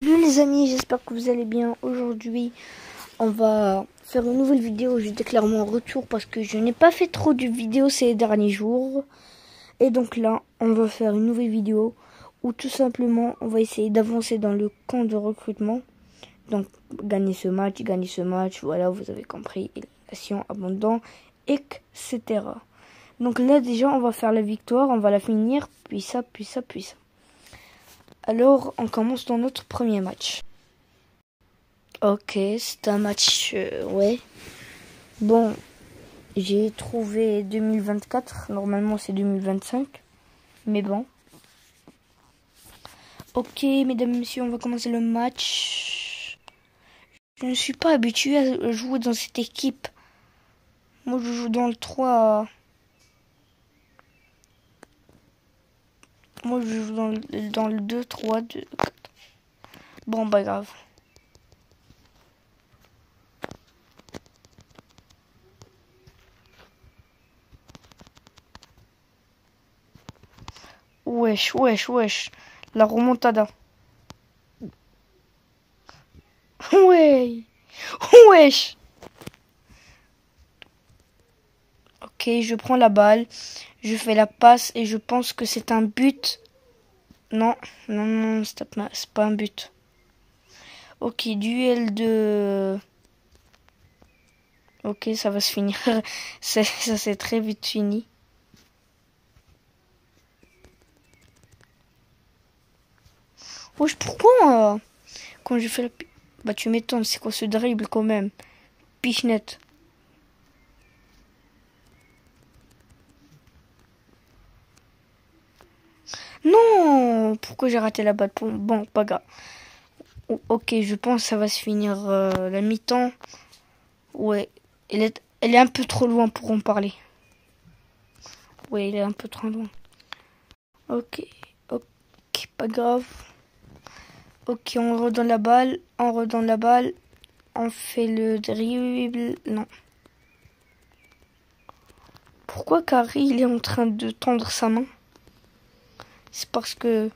Salut les amis, j'espère que vous allez bien. Aujourd'hui, on va faire une nouvelle vidéo. Je déclare mon retour parce que je n'ai pas fait trop de vidéos ces derniers jours. Et donc là, on va faire une nouvelle vidéo où tout simplement, on va essayer d'avancer dans le camp de recrutement. Donc, gagner ce match, voilà, vous avez compris, élimination, abandon, etc. Donc là, déjà, on va faire la victoire, on va la finir, puis ça. Alors, on commence dans notre premier match. Ok, c'est un match, ouais. Bon, j'ai trouvé 2024, normalement c'est 2025, mais bon. Ok, mesdames et messieurs, on va commencer le match. Je ne suis pas habitué à jouer dans cette équipe. Moi, je joue dans le 3. Moi, je joue dans le 2, 3, 2, 4. Bon, pas grave. Wesh. La remontada. Ouais. Wesh. Ok, je prends la balle. Je fais la passe et je pense que c'est un but. Non, c'est pas un but. Ok, duel de... Ok, ça va se finir. Ça c'est très vite fini. Wesh, pourquoi quand je fais la... Bah tu m'étonnes, c'est quoi ce dribble quand même? Pichenette. Non, pourquoi j'ai raté la balle? Bon, pas grave. Ok, je pense que ça va se finir la mi-temps. Ouais, elle est un peu trop loin pour en parler. Ouais, elle est un peu trop loin. Ok, pas grave. Ok, on redonne la balle. On fait le dribble. Non. Pourquoi Carrie il est en train de tendre sa main? C'est parce que...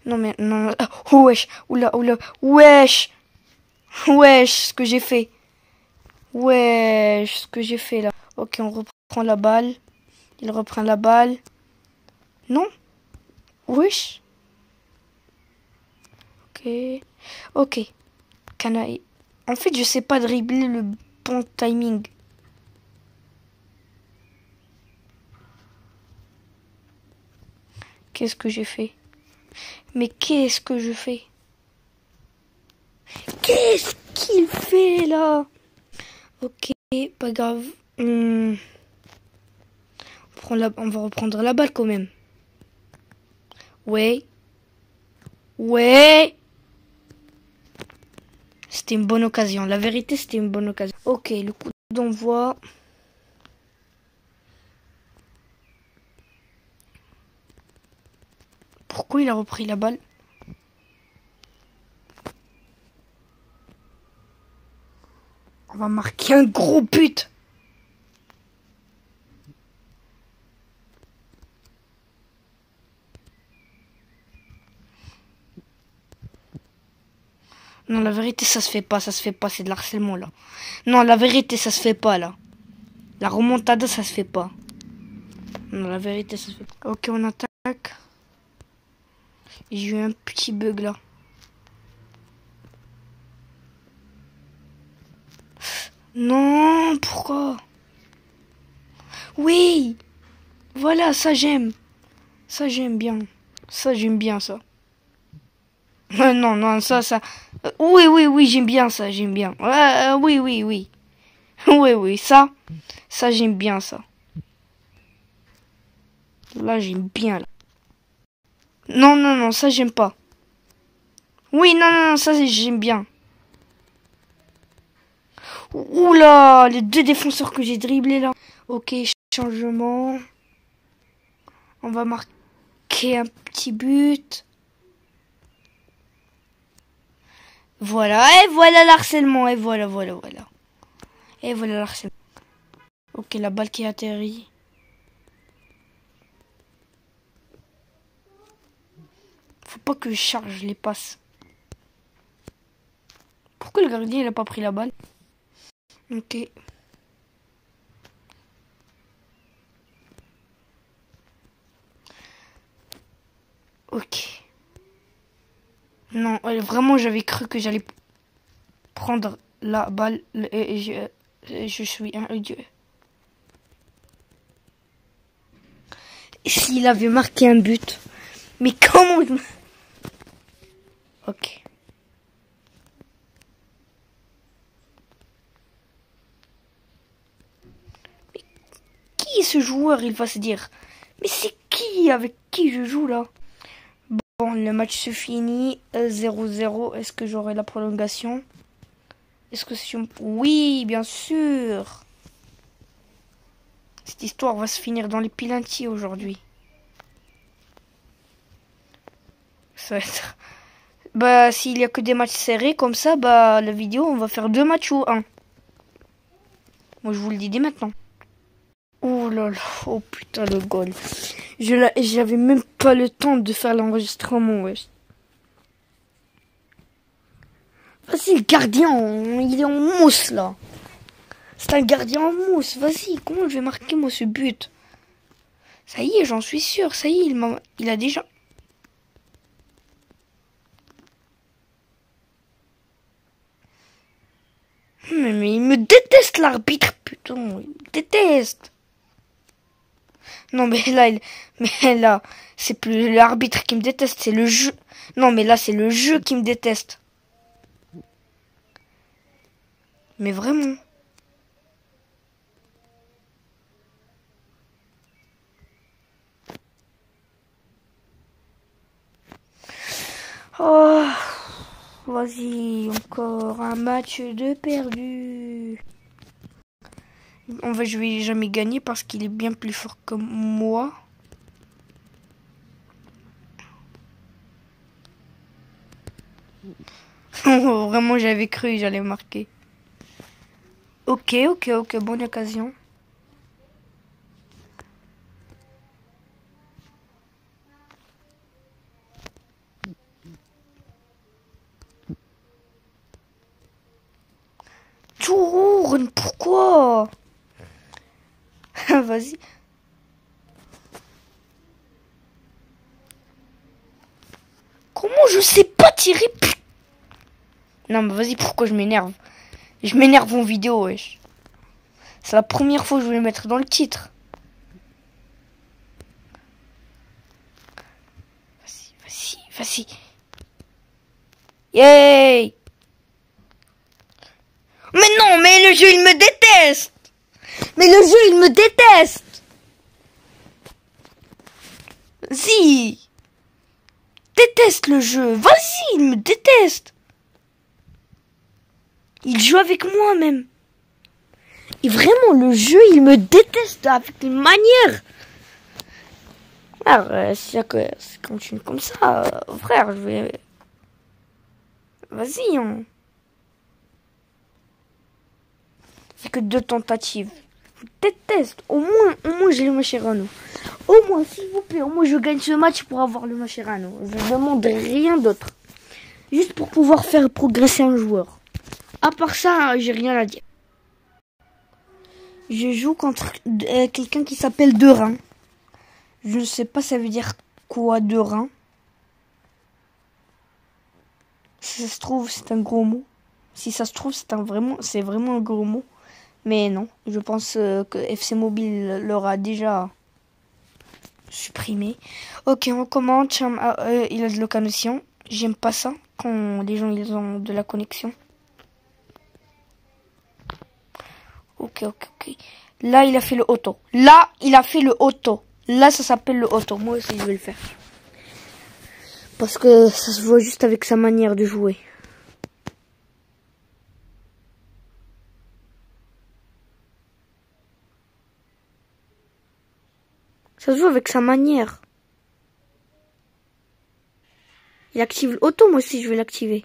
Non mais... Non. Oh, wesh. Oula. Wesh, ce que j'ai fait. Wesh, ce que j'ai fait là. Ok, on reprend la balle. Il reprend la balle. Non. Wesh. Ok. Canaille. En fait, je sais pas dribbler le bon timing. Qu'est-ce que j'ai fait? Mais qu'est-ce que je fais? Qu'est-ce qu'il fait là? Ok, pas grave. On va reprendre la balle quand même. Ouais. C'était une bonne occasion. La vérité, c'était une bonne occasion. Ok, le coup d'envoi. Pourquoi il a repris la balle? On va marquer un gros but. Non, la vérité, ça se fait pas, c'est de l'harcèlement, là. Non, la vérité, ça se fait pas, là. La remontada, ça se fait pas. Non, la vérité, ça se fait pas. Ok, on attaque. J'ai eu un petit bug, là. Non, pourquoi? Oui! Voilà, ça, j'aime. Ça, j'aime bien. Ça. Non, ça. Oui, j'aime bien ça, j'aime bien. Oui. Oui, ça, j'aime bien ça. Là, j'aime bien, là. Non, ça, j'aime pas. Oui, non, ça, j'aime bien. Oula, les deux défenseurs que j'ai dribblés, là. Ok, changement. On va marquer un petit but. Voilà, et voilà l'harcèlement, et voilà. Et voilà l'harcèlement. Ok, la balle qui atterrit. Faut pas que je charge les passes. Pourquoi le gardien il a pas pris la balle? Ok. Ok. Non, vraiment j'avais cru que j'allais prendre la balle et je suis un idiot. S'il avait marqué un but. Mais comment Ok. Mais qui est ce joueur? Il va se dire. Mais c'est qui avec qui je joue là? Bon, le match se finit 0-0. Est-ce que j'aurai la prolongation? Est-ce que c'est... Oui, bien sûr. Cette histoire va se finir dans les pilantiers aujourd'hui. Ça va être... Bah, s'il y a que des matchs serrés comme ça, bah, la vidéo, on va faire 2 matchs ou 1. Moi, je vous le dis dès maintenant. Oh là là, oh putain, le goal. J'avais même pas le temps de faire l'enregistrement, wesh. Vas-y, le gardien, il est en mousse, là. C'est un gardien en mousse. Vas-y, comment je vais marquer, moi, ce but? Ça y est, j'en suis sûr. Ça y est, il a déjà... Mais il me déteste, l'arbitre, putain. Il me déteste. Non, mais là, c'est plus l'arbitre qui me déteste, c'est le jeu. Non, mais là, c'est le jeu qui me déteste. Mais vraiment. Oh, vas-y, encore un match de perdu. Je vais jamais gagner parce qu'il est bien plus fort que moi. Vraiment, j'avais cru que j'allais marquer. Ok, bonne occasion. Tourne, pourquoi? Vas-y. Comment je sais pas tirer? Non, mais vas-y, pourquoi je m'énerve? Je m'énerve en vidéo, wesh. C'est la première fois que je vais le mettre dans le titre. Vas-y. Yay! Mais non, mais le jeu, il me déteste! Mais le jeu, il me déteste! Vas-y! Déteste le jeu! Vas-y, il me déteste! Il joue avec moi, même. Et vraiment, le jeu, il me déteste avec une manière. Alors, si ça continue comme ça, frère, je vais... Vas-y, hein. C'est que 2 tentatives. Je déteste. Au moins j'ai le Mascherano. Au moins, s'il vous plaît, au moins je gagne ce match pour avoir le Mascherano. Je ne demande rien d'autre. Juste pour pouvoir faire progresser un joueur. À part ça, j'ai rien à dire. Je joue contre quelqu'un qui s'appelle Derain. Je ne sais pas ça veut dire quoi, Derain. Si ça se trouve, c'est un gros mot. Si ça se trouve, c'est vraiment un gros mot. Mais non, je pense que FC Mobile l'aura déjà supprimé. Ok, on commente. Il a de la connexion. J'aime pas ça quand les gens ils ont de la connexion. Ok. Là, il a fait le auto. Là, ça s'appelle le auto. Moi aussi, je vais le faire. Parce que ça se voit juste avec sa manière de jouer. Ça se voit avec sa manière. Il active l'auto, moi aussi je vais l'activer.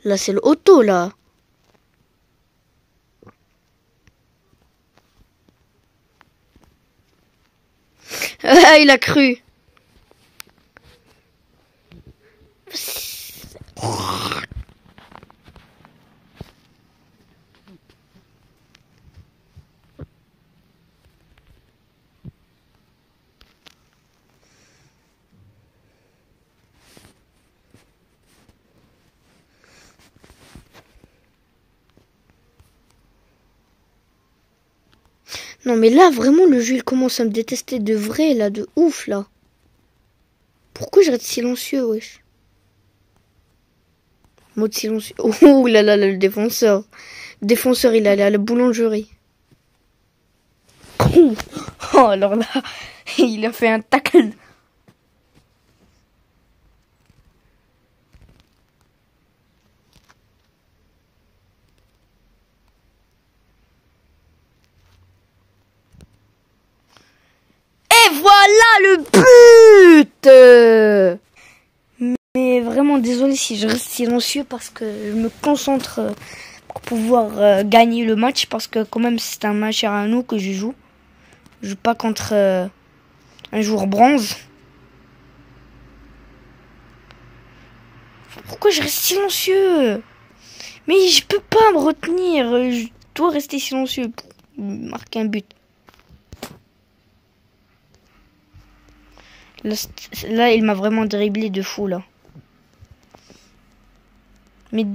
Là c'est le auto là. Ah, il a cru. Non mais là vraiment le jeu il commence à me détester de vrai là, de ouf là. Pourquoi je reste silencieux wesh? Mode silencieux. Oh là là, le défenseur. Le défenseur il est allé à la boulangerie. Oh alors là, il a fait un tackle. Et voilà le but! Mais vraiment désolé si je reste silencieux parce que je me concentre pour pouvoir gagner le match parce que quand même c'est un match à nous que je joue. Je joue pas contre un joueur bronze. Pourquoi je reste silencieux? Mais je peux pas me retenir. Je dois rester silencieux pour marquer un but. Là il m'a vraiment dribblé de fou là. Mais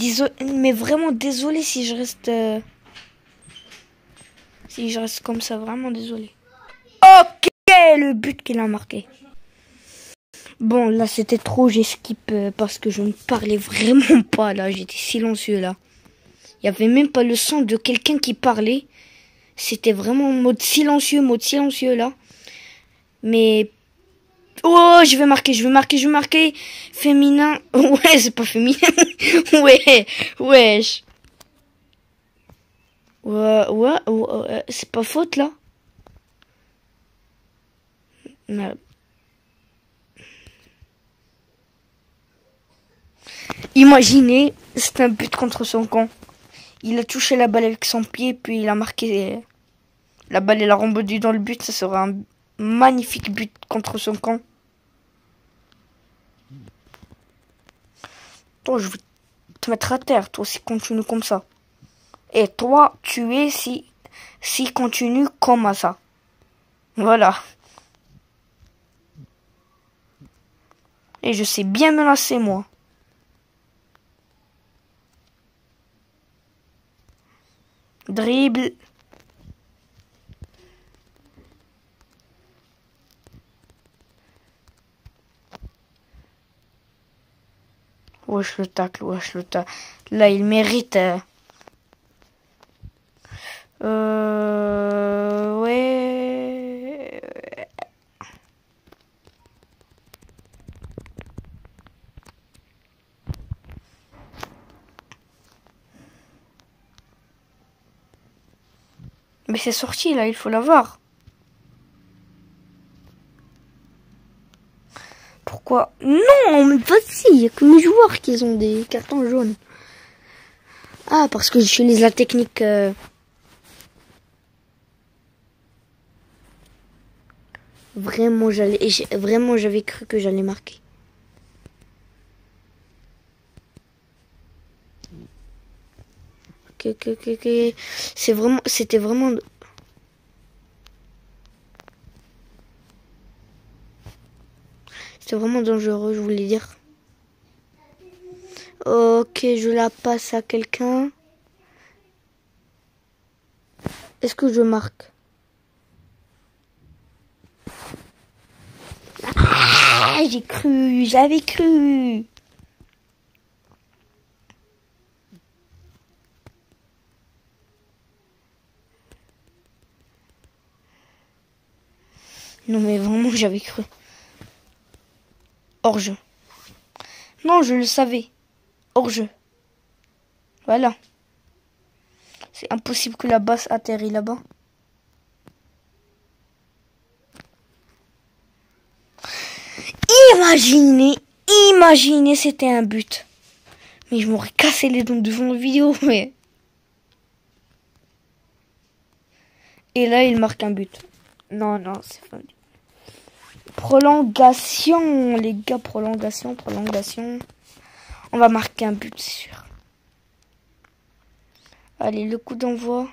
vraiment désolé si je reste comme ça, vraiment désolé. Ok, le but qu'il a marqué. Bon, là c'était trop, j'ai skip parce que je ne parlais vraiment pas là, j'étais silencieux là. Il y avait même pas le son de quelqu'un qui parlait. C'était vraiment mode silencieux là. Mais oh, je vais marquer. Féminin. Ouais, c'est pas féminin. Ouais, wesh. Ouais, c'est pas faute là. Mais... Imaginez, c'est un but contre son camp. Il a touché la balle avec son pied, puis il a marqué la balle et la rembobée dans le but. Ça sera un magnifique but contre son camp. Toi, je vais te mettre à terre, toi, si continue comme ça. Et toi, tu es si continue comme ça. Voilà. Et je sais bien menacer, moi. Dribble. Wesh le tacle. Là, il mérite. Ouais. Mais c'est sorti là, il faut l'avoir. Pourquoi? Non, mais vas-y, il n'y a que mes joueurs qui ont des cartons jaunes. Ah, parce que j'utilise la technique... Vraiment, j'avais cru que j'allais marquer. Ok. C'était vraiment... C'était vraiment dangereux, je voulais dire. Ok, je la passe à quelqu'un. Est-ce que je marque? Ah, j'avais cru. Non mais vraiment, j'avais cru. Hors-jeu. Non, je le savais. Hors-jeu. Voilà. C'est impossible que la basse atterrit là-bas. Imaginez, c'était un but. Mais je m'aurais cassé les dents devant la vidéo, mais... Et là, il marque un but. Non, c'est fini. Prolongation, les gars, prolongation. On va marquer un but, c'est sûr. Allez, le coup d'envoi.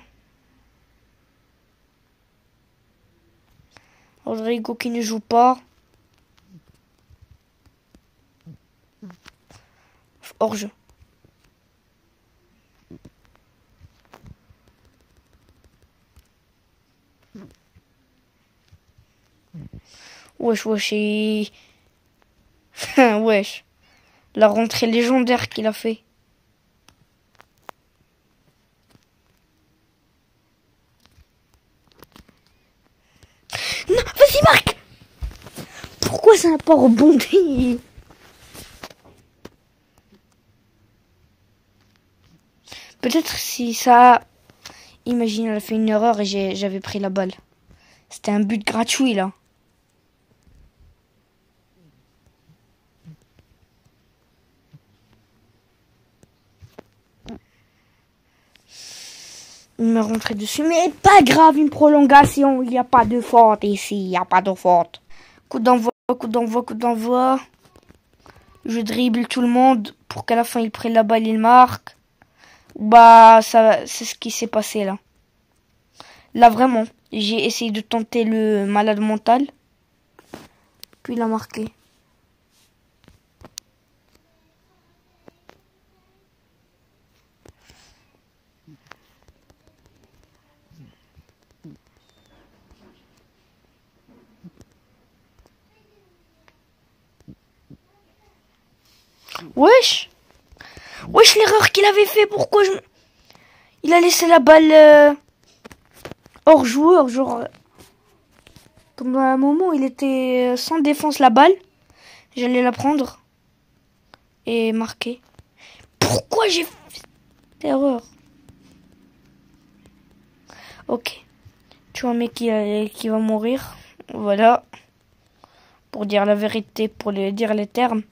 Rodrigo qui ne joue pas. Hors-jeu. Wesh. Wesh. La rentrée légendaire qu'il a fait. Non, vas-y, marque. Pourquoi ça n'a pas rebondi? Peut-être si ça... Imagine, elle a fait une erreur et j'avais pris la balle. C'était un but gratuit, là. Il me rentrait dessus, mais pas grave, une prolongation. Il n'y a pas de faute ici, il n'y a pas de faute. Coup d'envoi. Je dribble tout le monde pour qu'à la fin il prenne la balle, il marque. Bah, ça, c'est ce qui s'est passé là. Là, vraiment, j'ai essayé de tenter le malade mental. Puis il a marqué. Wesh, l'erreur qu'il avait fait, pourquoi il a laissé la balle hors joueur, genre pendant un moment il était sans défense la balle, j'allais la prendre et marquer. Pourquoi j'ai fait cette erreur? Ok, tu vois un mec qui va mourir, voilà, pour dire la vérité, pour dire les termes.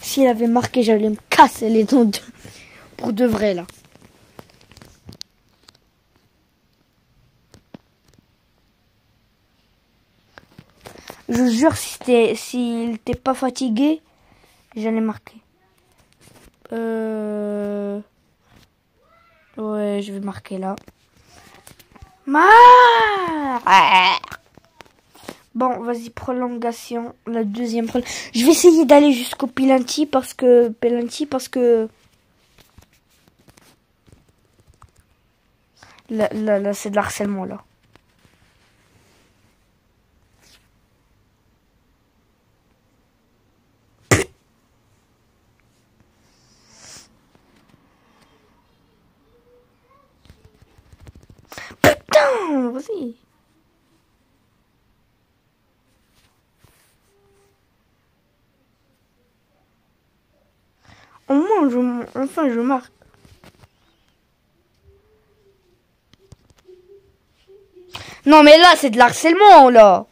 S'il avait marqué, j'allais me casser les dents pour de vrai, là. Je jure, s'il n'était pas fatigué, j'allais marquer. Ouais, je vais marquer là. Bon, vas-y, prolongation. La deuxième prolongation. Je vais essayer d'aller jusqu'au penalty parce que... Là, c'est de l'harcèlement, là. Putain, vas-y. Au moins, enfin, je marque. Non, mais là, c'est de l'harcèlement, là.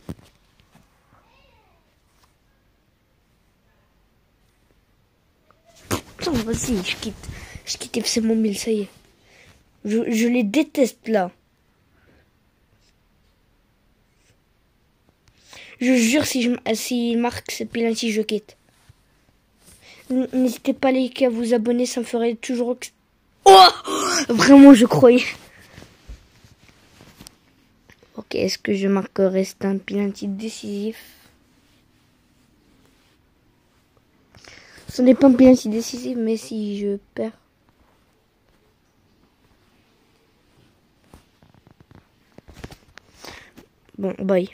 Putain, vas-y, je quitte. Je quitte FC Mobile, ça y est. Je les déteste, là. Je jure, s'il marque ce penalty, je quitte. N'hésitez pas, les gars, à vous abonner, ça me ferait toujours... Oh, vraiment, je croyais. Ok, est-ce que je marquerai? C'est un penalty décisif. Ce n'est pas un penalty décisif, mais si je perds... Bon, bye.